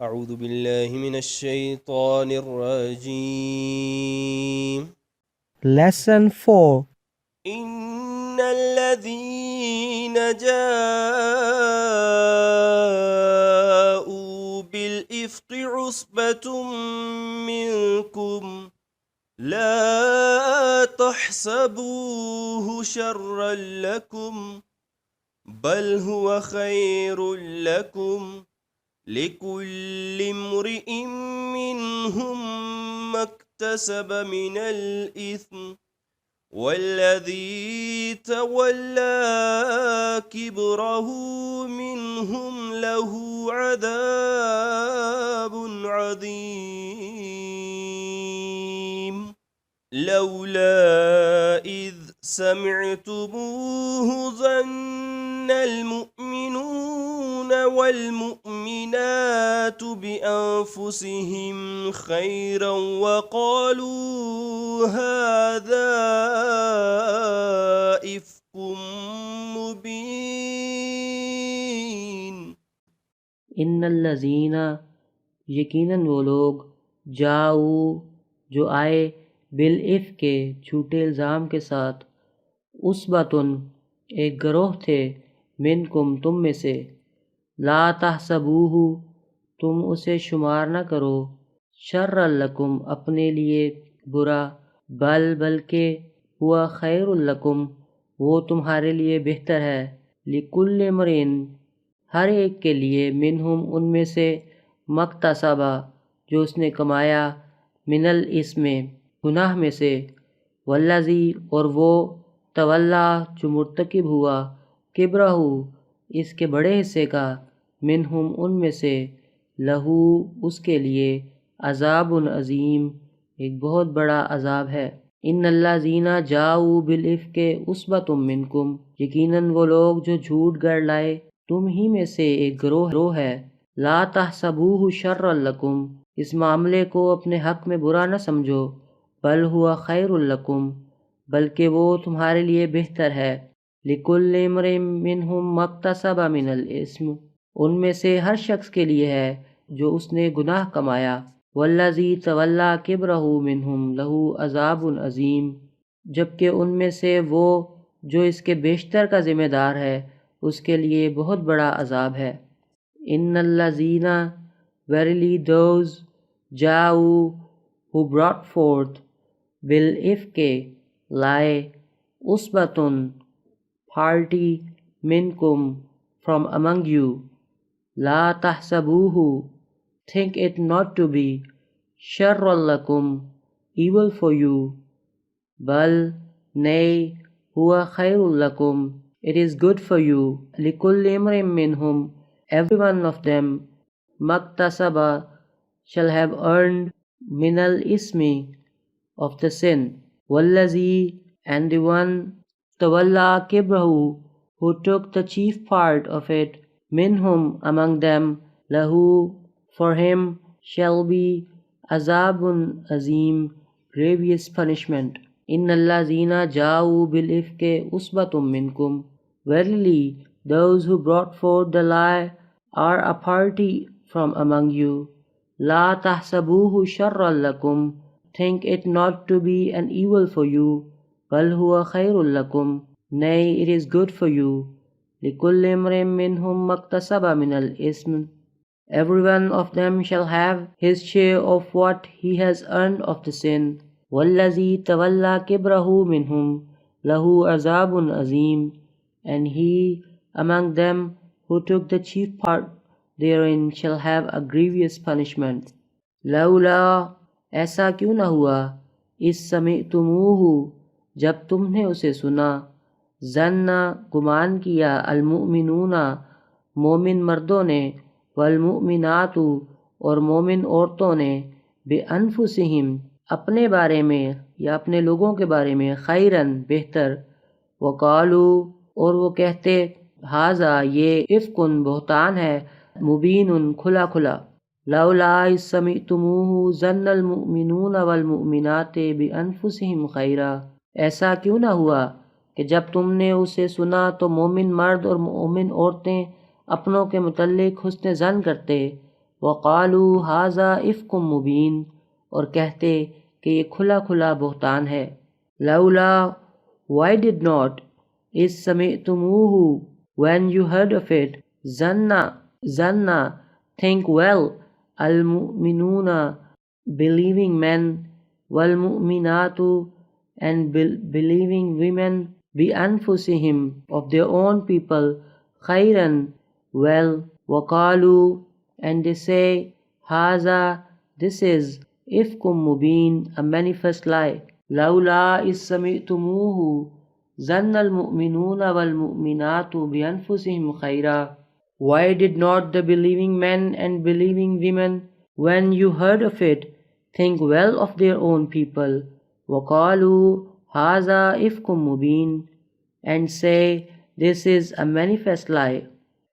أعوذ بالله من الشيطان الرجيم. Lesson 4. إن الذين جاءوا بالإفك عصبة منكم لا تحسبوه شرا لكم بل هو خير لكم لكل امرئ منهم ما اكتسب من الإثم والذي تولى كبره منهم له عذاب عظيم لولا إذ سمعتموه ظن المؤمنون والمؤمنات بأنفسهم خيرا وقالوا هذا إفك مبين. ان الذین یقیناً وہ لوگ جاؤ جو آئے بالعفک کے جھوٹے الزام کے ساتھ عصبۃ ایک گروہ تھے منکم تم میں سے لا تحسبوہ تم اسے شمار نہ کرو شر لکم اپنے لیے برا بلکہ ہوا خیر لکم وہ تمہارے لیے بہتر ہے لکل امرئ ہر ایک کے لیے منہم ان میں سے مکتسبہ جو اس نے کمایا من الاسم گناہ میں سے والذی اور وہ تولا جو مرتکب ہوا کبرہ اس کے بڑے حصے کا منہم ان میں سے لہو اس کے لیے عذاب عظیم ایک بہت بڑا عذاب ہے. ان الذین جاؤ بالعفک عصبۃ منکم یقیناً وہ لوگ جو جھوٹ گڑھ لائے تم ہی میں سے ایک گروہ ہے. لا تحسبوہ شر لکم اس معاملے کو اپنے حق میں برا نہ سمجھو بل ہوا خیر لکم بلکہ وہ تمہارے لیے بہتر ہے. لکل امرئ منہم مکتسب من الاسم ان میں سے ہر شخص کے لیے ہے جو اس نے گناہ کمایا. والذی تولا کبرہ منہم لہ عذاب عظیم جبکہ ان میں سے وہ جو اس کے بیشتر کا ذمہ دار ہے اس کے لیے بہت بڑا عذاب ہے. ان الذین verily those جاؤ who brought forth بالعفک lie عصبۃ party منکم from among you law تحسبوہ think it not to be شر لکم evil for you bill nay ہوا خیر لکم it is good for you لکل امرئ منہم every one of them مکتسب shall have earned من الاسم of the sin والذی and the one Tola کبرہ who took the chief part of it منہم among them لہو for him shall be عذاب عظیم grievous punishment. ان الذین جاؤ بالعفک عصبۃ منکم verily those who brought forth the lie are a party from among you. لا تحسبوہ شر لکم think it not to be an evil for you بل ہوا خیر لکم nay it is good for you. لکل امرئ منہم مکتسب من الاسم every one of them shall have his share of what he has earned of the sin. والذی تولا کبرہ منہم لہ عذاب عظیم and he among them who took the chief part therein shall have a grievous punishment. لولا ایسا کیوں نہ ہوا اس سمعتموہ جب تم نے اسے سنا ظن گمان کیا المؤمنون مومن مردوں نے والمؤمنات اور مومن عورتوں نے بانفسہم اپنے بارے میں یا اپنے لوگوں کے بارے میں خیرن بہتر وقالو اور وہ کہتے ھذا یہ افکن بہتان ہے مبین کھلا کھلا. لولا اذ سمعتموہ ظن المؤمنون والمؤمنات بانفسہم خیرا ایسا کیوں نہ ہوا کہ جب تم نے اسے سنا تو مومن مرد اور مومن عورتیں اپنوں کے متعلق حسن ظن کرتے. وقالوا ھذا افک مبین، اور کہتے کہ یہ کھلا کھلا بہتان ہے۔ لولا، why did not، اذ سمعتموہ، when you heard of it، ظن، think well، المؤمنون، believing men، والمؤمنات، and believing women، بأنفسہم، of their own people، خیراً، well، وقالوا، and they say، ھذا، this is، افک Mubeen, a manifest lie۔ لولا اذ سمعتموہ ظن المؤمنون والمؤمنات بأنفسہم خیرا، why did not the believing men and believing women, when you heard of it، think well of their own people، وقالوا ھذا افک مبین، and say, this is a manifest lie۔